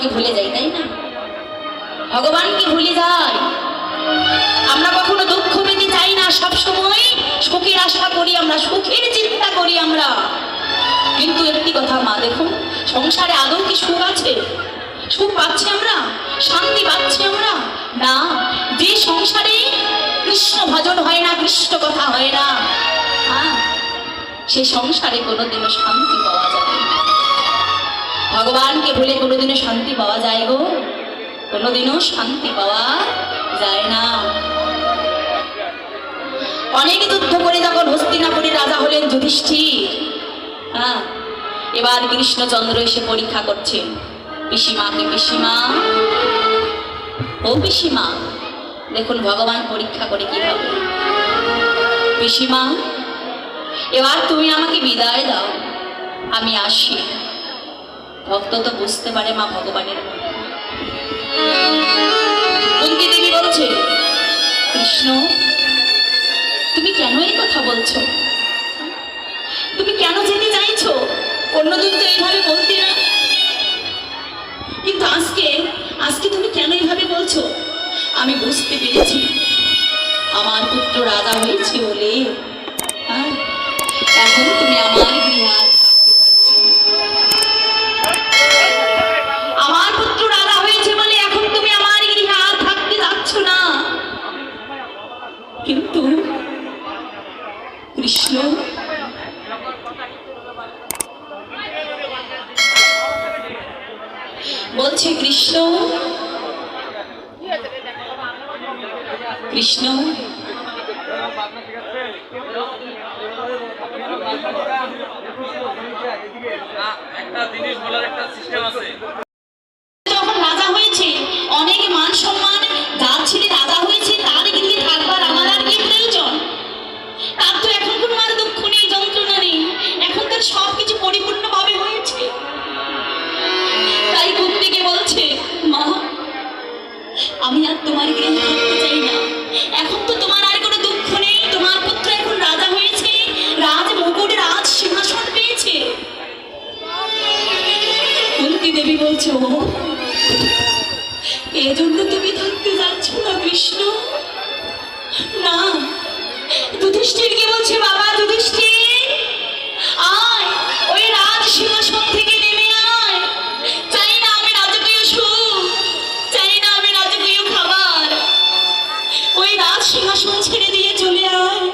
ভগবানকে ভুলে যাই, তাই না? ভগবানকে ভুলে যাই। আমরা কখনো দুঃখ পেতে চাই না, সবসময় সুখের আশা করি, আমরা সুখের চিন্তা করি আমরা। কিন্তু একটি কথা মা, দেখুন সংসারে আদৌ কি সুখ আছে? সুখ পাচ্ছি আমরা? শান্তি পাচ্ছি আমরা? না। যে সংসারে কৃষ্ণ ভজন হয় না, কৃষ্ণ কথা হয় না, সে সংসারে কোনোদিনও শান্তি পাওয়া যাবে না। ভগবানকে ভুলে কোনোদিনও শান্তি পাওয়া যায় গো? কোনোদিনও শান্তি পাওয়া যায় না। অনেক যুদ্ধ করে যখন হস্তিনাপুরের রাজা হলেন যুধিষ্ঠির, এবার কৃষ্ণচন্দ্র এসে পরীক্ষা করছেন পিসিমাকে। পিসিমা, ও পিসিমা, দেখুন ভগবান পরীক্ষা করে কিভাবে। পিসিমা, এবার তুমি আমাকে বিদায় দাও, আমি আসি। ভক্ত তো বুঝতে পারে মা ভগবানের। কুন্তী দেবী বলছে, কৃষ্ণ তুমি কেন এই কথা বলছো? তুমি কেন যেতে চাইছো? অন্যদিন তো এইভাবে বলতে না, কিন্তু আজকে তুমি কেন এইভাবে বলছো? আমি বুঝতে পেরেছি আমার পুত্র রাজা হয়েছে বলে এখন তুমি আমার গৃহে আমার পুত্র রাজা হয়েছে বলে এখন তুমি আমার গৃহে আর থাকতে যাচ্ছ না। কিন্তু কৃষ্ণ, বলছে কৃষ্ণ, কৃষ্ণ যখন রাজা হয়েছে, অনেক মান সম্মান, যার ছেলে রাজা হয়েছে তার গৃহে থাকবার আমার আর কি প্রয়োজন? তার তো এখন কোনো আর দুঃখ নেই, যন্ত্রণা নেই, এখন তার সবকিছু পরিপূর্ণভাবে হয়েছে। তাই কুন্তীকে বলছে, মা আমি আর তোমার গৃহে থাকতে চাই না। এখন তো তোমার আর কোনো দুঃখ নেই, তোমার পুত্র এখন রাজা হয়েছে, রাজ মুকুট, রাজ সিংহাসন পেয়েছে। কুন্তী দেবী বলছে, ও এজন্য তুমি থাকতে যাচ্ছ না কৃষ্ণ? না। যুধিষ্ঠিরকে বলছে, বাবা যুধিষ্ঠির, আয় ওই রাজ সিংহাসন থেকে নেমে আয়। চাই না আমি রাজকীয় সুখ, চাই না আমি রাজকীয় খাবার, ওই রাজ সিংহাসন ছেড়ে দিয়ে চলে আয়।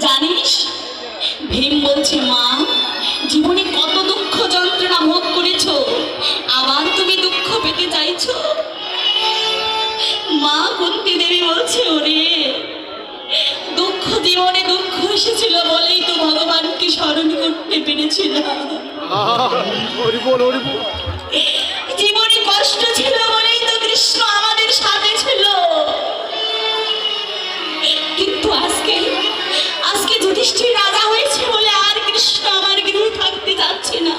জানিস, ভীম বলছে, মা জীবনে কত দুঃখ যন্ত্রণা ভোগ করেছো, আবার তুমি দুঃখ পেতে চাইছো? মা কুন্তী দেবী বলছে, ওরে দুঃখ, জীবনে দুঃখ এসেছিল বলেই তো ভগবানকে স্মরণ করতে পেরেছিলাম। জীবনে কষ্ট ছিল বলেই তো কৃষ্ণ আমাদের সাথে ছিল। কিন্তু আজকে যুধিষ্ঠির রাজা হয়েছে বলে আর কৃষ্ণ আমার গৃহে থাকতে যাচ্ছে না।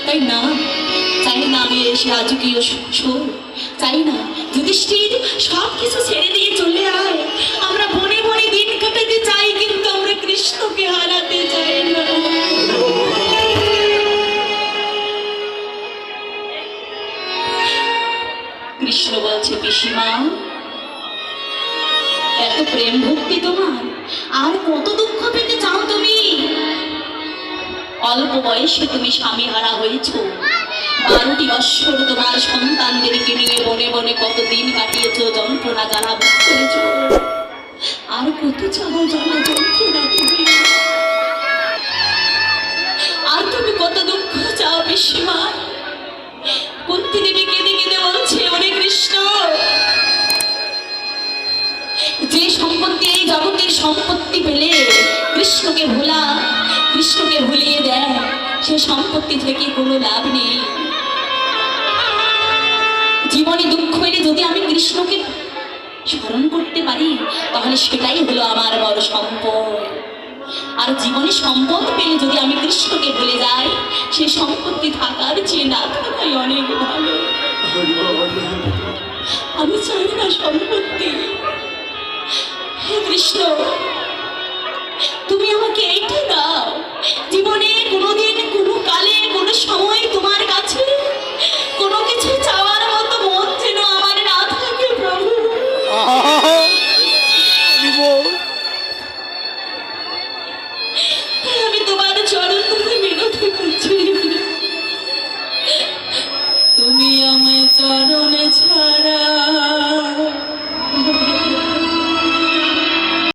তাই না, চাই না আমি এসে রাজকীয় সুখ, চাই না। যুধিষ্ঠির সব কিছু ছেড়ে দিয়ে চলে আয়। আমরা বনে বনে দিন কাটাতে চাই, কিন্তু আমরা কৃষ্ণকে হারাতে চাই না। কৃষ্ণ বলছে, পিসিমা এত প্রেম ভক্তি তোমার, আর কত দুঃখ পেতে চাও তুমি? অল্প বয়সে তুমি স্বামী হারা হয়েছ, 12টি বৎসর তোমার সন্তানদেরকে নিয়ে বনে বনে কতদিন কাটিয়েছ, যন্ত্রণা জ্বালা ভোগ করেছ। আর কত চাও জ্বালা যন্ত্রণা তুমি? আর তুমি কত দুঃখ চাও পিসিমা? কুন্তী দেবী কেঁদে কেঁদে বলছে, ওরে কৃষ্ণ, যে সম্পত্তি এই জগতের সম্পত্তি পেলে কৃষ্ণকে ভুলিয়ে দেয়, সে সম্পত্তি থেকে কোনো লাভ নেই। জীবনে দুঃখ এলে যদি আমি কৃষ্ণকে স্মরণ করতে পারি, তাহলে সেটাই হলো আমার বড় সম্পদ। আর জীবনে সম্পদ পেলে যদি আমি কৃষ্ণকে ভুলে যাই, সে সম্পত্তি থাকার চেয়ে না থাকাই অনেক ভালো। আমি চাই না সম্পত্তি। হে কৃষ্ণ, তুমি আমাকে এইটা দাও, জীবনে কোনোদিন কোনো কালে কোনো সময় তোমার কাছে কোনো কিছু বোন।